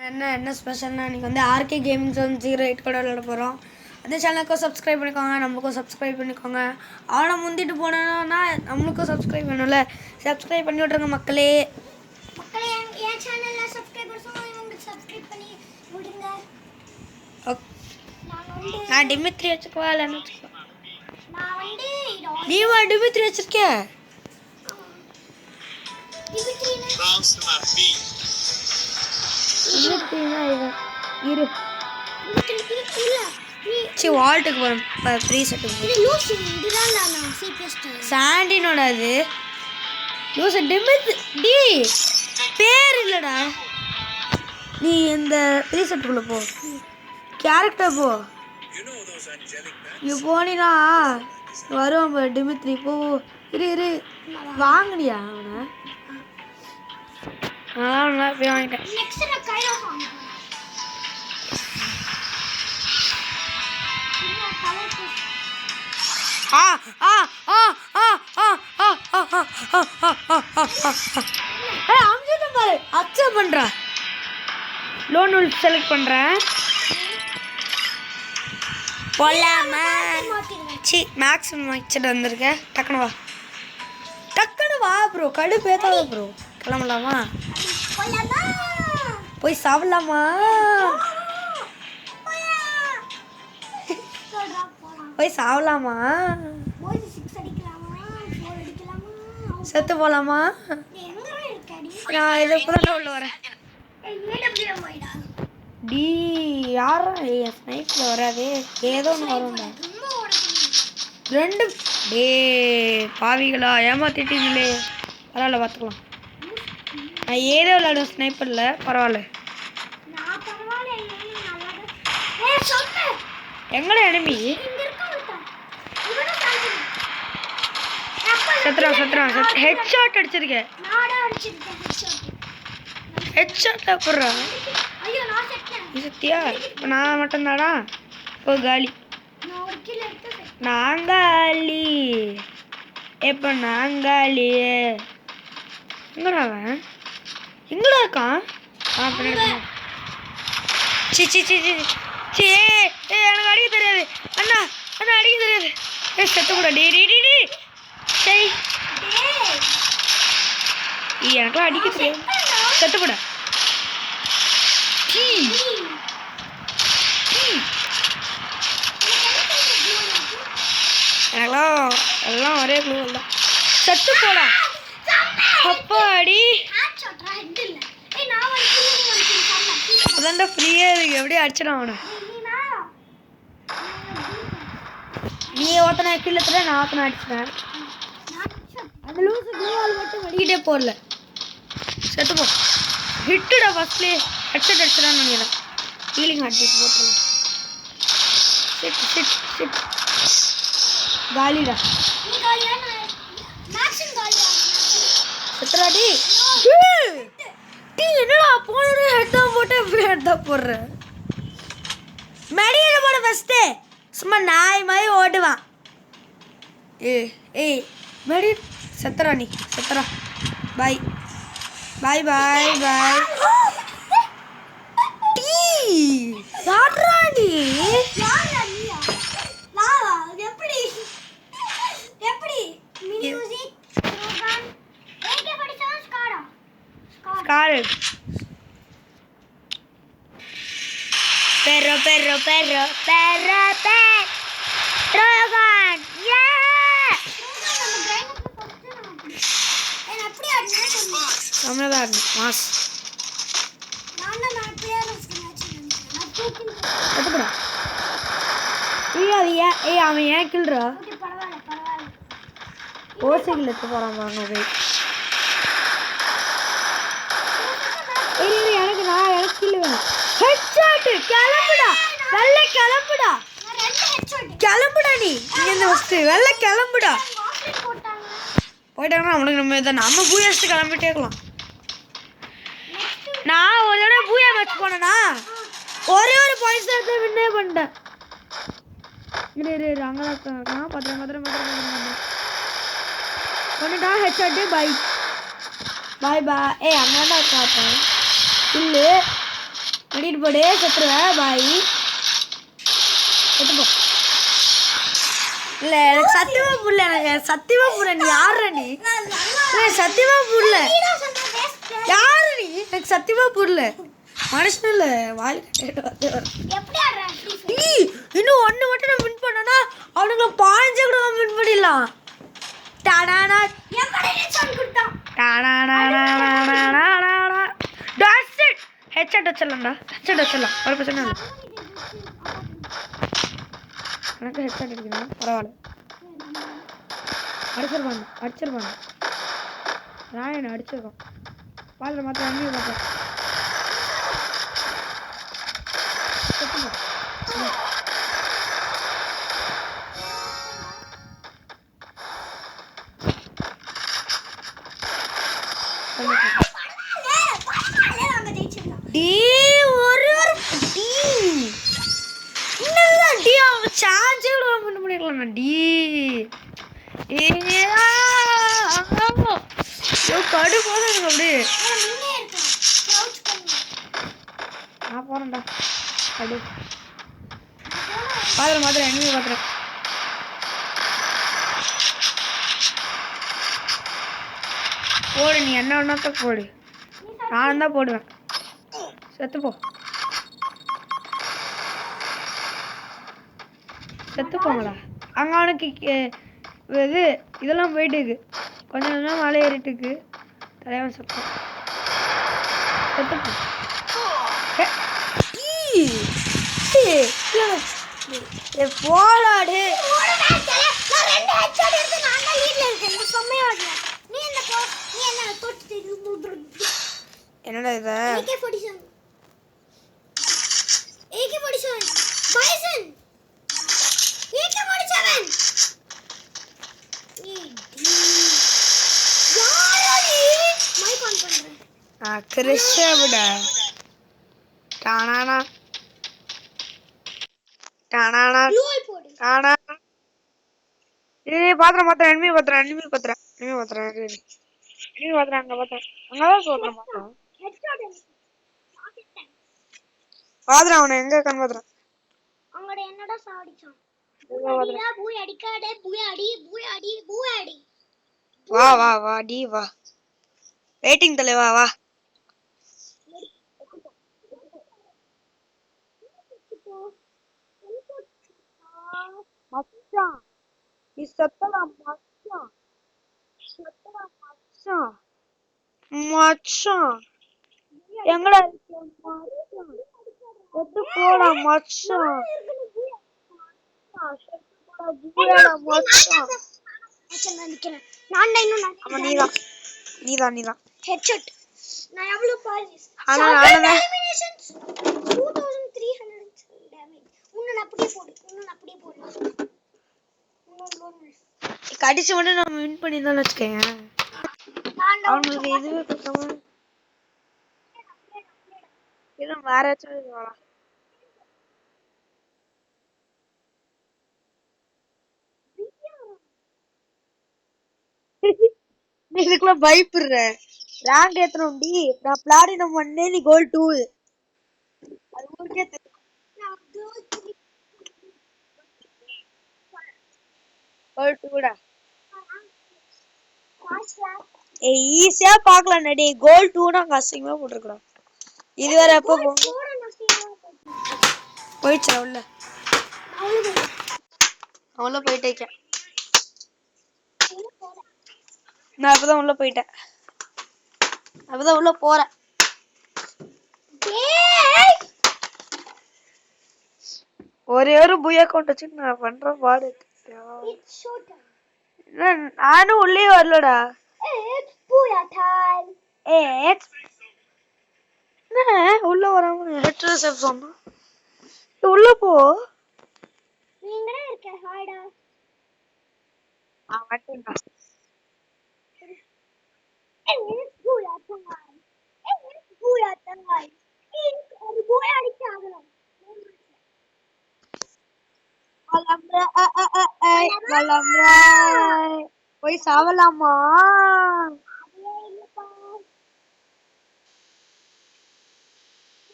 என்ன ஸ்பெஷல்னா இன்றைக்கி வந்து ஆர்கே கேமிங்ஸ் வந்து 08 கூட விளையாட போகிறோம். அந்த சேனலுக்கும் சப்ஸ்கிரைப் பண்ணிக்கோங்க, நம்மளுக்கும் சப்ஸ்கிரைப் பண்ணிக்கோங்க. அவனை முந்திட்டு போனோன்னா நம்மளுக்கும் சப்ஸ்கிரைப் பண்ணல. சப்ஸ்கிரைப் பண்ணி விட்ருங்க மக்களே. என் சேனல்ல சப்ஸ்கிரைபர்ஸ் உங்களுக்கு சப்ஸ்கிரைப் பண்ணி விடுங்க. நான் டிமித்ரி வச்சுக்குவா இல்லைன்னு வச்சுக்குவா. நான் வந்து நீவா டிமித்ரி வச்சிருக்க? இரு வால்ட்டுக்கு போகிறேன். ப்ரீ செட்டுக்கு சாண்டினோட அது லூசு டி பேர் இல்லைடா. நீ இந்த ப்ரீ செட்டுக்குள்ளே போ, கேரக்டர் போ. நீ போனீனா வருவான் பாரு டிமித்ரி. போ இரு வாங்கினியா அவனை? போய் வாங்கிட்டேன். பாரு அக்செப்ட் பண்றா. லோன் உல்ஃப் செலக்ட் பண்றேன். போலாமா? சி மேக்ஸிமம் வச்சுட்டு வந்திருக்கேன். டக்குனு வா ப்ரோ. கடுப்பேத்தாத ப்ரோ. கிளம்பலாமா? போய் சாப்பிடலாமா? போய் சாப்பிடலாமா? செத்து போலாமா? நான் இதை கூட உள்ள வரேன். டி யாரா ஸ்னைப்பில் வராது. ஏதோ ஒன்று வரும்டா. ரெண்டு டே பாவிகளா ஏமாத்திட்டீங்களே. பரவாயில்ல பார்த்துக்கலாம். நான் ஏதோ விளையாடும் ஸ்னைப்பரில். பரவாயில்ல. எங்கட எனிமி சத்ரா ஹெட் ஷாட் அடிச்சிருக்கேன். ஹெட் ஷாட் போடுறா. சத்தியா இப்போ நான் மட்டும்தானா? இப்போ காலி நாங்காலி. எப்போ நாங்காலி? எங்கடா அவன்? எங்கடா இருக்கான்? C C C C C எனக்கு அடிக்க தெரியாது. அண்ணா அடிக்க தெரியாது. செத்து கூட டி டி டி டி சரி எனக்குலாம் அடிக்க தெரியாது. செத்து கூட எனக்குலாம் எல்லாம் ஒரே குழுவில் தான். செத்து போடா. அப்பாடி அதான்டா ஃப்ரீயாக இருக்கு. எப்படியே அடிச்சிடும் அவனை. நீ ஒருத்தனை கீழே நான் ஒருத்தனை அடிச்சிட்டேன். அந்த லூசு க்ளூவால் மட்டும் வெடிக்கிட்டே போடல. செத்து போ. ஹிட்டுடா ஃபஸ்ட்லேயே. ஹெட்செட் அடிச்சிடான்னு நினைக்கிறேன். ஹீலிங் அடிச்சு போட்டுருங்க. சிட் காலிடா. செத்துறாடி. டீ என்னடா போன ஹெட் தான் போட்டு எப்படி ஹெட் தான் போடுற? மெடியில போட ஃபஸ்ட்டு. சும்மா நாய் மாதிரி ஓடுவான். ஏய் மெடி செத்துறா. நீ செத்துறா. பாய் பாய் பாய் பாய். டீ யாரா நீ? Perro, perro, perro, perro, Rogan, yeah! நம்மளதான் மாஸ். அவன் ஏன் கில்றா? ஓசைகள் எடுத்து போறான் பாருங்க. எனக்கு கில் வேணும். ஹெட்ஷாட். கிளம்புடா வெள்ள கிளம்புடா. கிளம்புடா நீ இங்க ஃபஸ்ட்டு வெள்ள கிளம்புடா. போயிட்டாங்கன்னா அவனுக்கு நம்ம இதை நம்ம பூயா வச்சுட்டு கிளம்பிட்டே இருக்கலாம். நான் ஒரு தடவை பூயா மேட்ச் போனேன்னா ஒரே ஒரு பாயிண்ட்ஸ் எடுத்து வின்னே பண்ணிட்டேன். அங்கதான் இருக்கான். பத்திரம் பண்ணிட்டா. ஹெட்ஷாட்டு. பாய் பாய் பாய். அங்கதான் இருக்கான் இல்லை வெட்டிட்டு போடு செத்துருவேன் பாய் செத்து போ இல்ல எனக்கு சத்தியமா புரியல எனக்கு சத்தியமா புரியல நீ யாரு நீ சத்தியமா புரியல யாரு நீ எனக்கு சத்தியமா புரியல மனுஷன் இல்ல வாயில் இன்னும் ஒன்று மட்டும் நான் வின் பண்ணனா அவனுங்களை 15 கூட வின் பண்ணிடலாம் டாடானா ஹெட்செட் வச்சிடலாம்டா ஹெட்செட் வச்சிடலாம் ஒரு பிரச்சனை இல்லை எனக்கு ஹெட்செட் அடிக்கணும் பரவாயில்ல அடிச்சிருவாங்க ராயன் அடிச்சிருக்கோம் பாதில் மாத்திரம் அங்கேயும் பார்த்தேன் நான் போறேன்டா அடி பாத்திரம் மாத்திரம் என்ன பாத்திரம் போடு நீ என்ன ஒன்னாத்த போடு நான் தான் போடுவேன் செத்துப்போ செத்துப்போங்களா அங்கே அவனுக்கு இது இதெல்லாம் போயிட்டுக்கு கொஞ்சம் கொஞ்சம் மலை ஏறிட்டுக்கு தலைவன் சத்தம் செத்துப்போ போலாடு என்னடா இது கிறிஸ்டவிட டானானா டானானா டானா ஏய் பாத்திரம் பாத்திரம் எனிமி பாத்திரம் அங்க பாத்திரம் அங்கதான் சொல்றேன் பாத்திரம் அவனை எங்க கண் பாத்திரம் அவங்களோட என்னடா சாடிச்சான் பூய் அடிக்காடே பூய் அடி வா டி வா வெயிட்டிங் தலைவா வா மச்சான் நீ செத்தலாம் மச்சான் எங்கடா இருக்க மச்சான் செத்து போடா மச்சான் நீதான் ஹெட்செட் நான் எவ்வளவு பாரு ஆனா 2300 டேமேஜ் இன்னும் அப்படியே போடு கடைசி மட்டும் நம்ம வின் பண்ணிருந்தோம்னு வச்சுக்கோங்க அவங்களுக்கு எதுவே கொடுக்காம இல்லை வேற ஏதாச்சும் வரலாம் இதுக்குலாம் பயப்படுற ரேங்க் ஏத்தணும்டி நான் பிளாட்டினம் 1 நீ கோல்ட் 2 அது ஊருக்கே தெரியும் கோல்ட் 2 டா ஏய் ஈஸியா பார்க்கலாம் நடி கோல்ட் 2 னா கஷ்டமா போட்டுறடா இது வேற எப்போ போயிடுச்சு உள்ள அவள போயிட்டேன் நான் இப்பதான் உள்ள போயிட்டேன் அப்பதான் உள்ள போறேன் ஒரே ஒரு புய் அக்கௌண்ட் வச்சு நான் பண்ற பாடு நானும் உள்ளே வரலடா உள்ள வராம சொன்னா உள்ள போ போய் சாவலாமா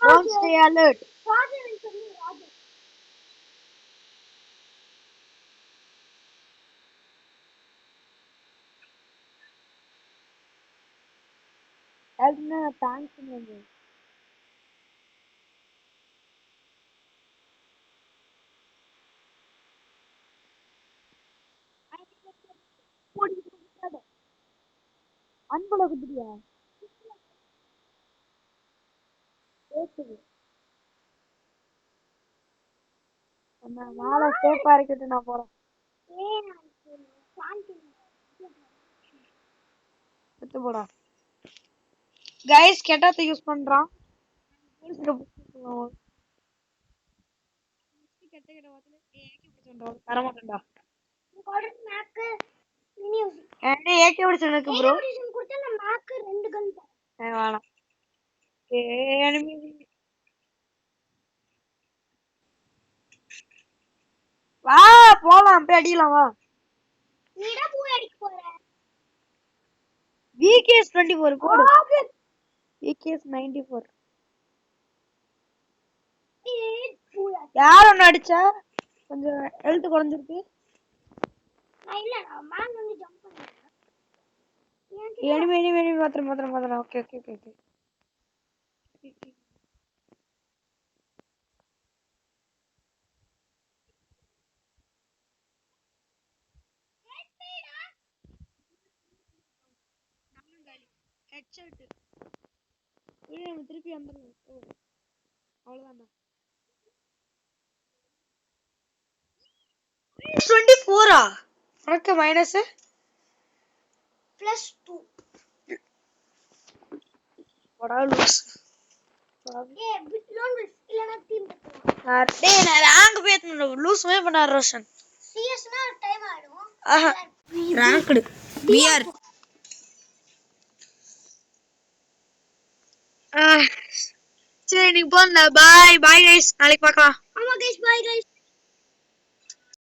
Don't stay alert. ராஜன் சொல்லி ராஜன். Helpna thanks me. அன்பளவு குதியா கேக்குது. நான் மேல சேஃபா இருக்கட்டு நான் போறேன். எடுத்து போடா. கைஸ் கெட்டாத்த யூஸ் பண்றான். கெட்ட கெட்ட வாத்துல ஏகே பிடிச்சோண்டா தர மாட்டேன்டா. என்ன ஏகே பிடிச்சனுக்கு ப்ரோ கொடுத்தா நான் மேக்கு 2 கன் தரேன். வேணாம். enemy வா போலாம் போய் அடிக்கலாம் வா. நீடா போய் அடிக்க போற. VKS 24 கோடு. VKS 94. யார் ஒன்னு அடிச்சா கொஞ்சம் ஹெல்த் குறைஞ்சிருக்கு. நான் இல்ல நான் மேல வந்து ஜம்ப் பண்ணேன். enemy மாத்திரம் okay okay okay okay. Headshot திருப்பி வந்துருவோம். அவ்வளவுதான்டா. 24 உனக்கு மைனஸ் +2. போடா லூஸ். லோன் இல்லனா டீம் பத்தலாம். டேய் நான் ரேங்க் பேத்தணும் லூஸ்மே பண்ண ரோஷன். சிஎஸ்னா டைம் ஆயிடும். ஆஹா ரேங்க்டு பிஆர். சரி நீங்க போங்க. பாய் பாய் கைஸ் நாளைக்கு பார்க்கலாம். ஆமா கைஸ் பை கைஸ்.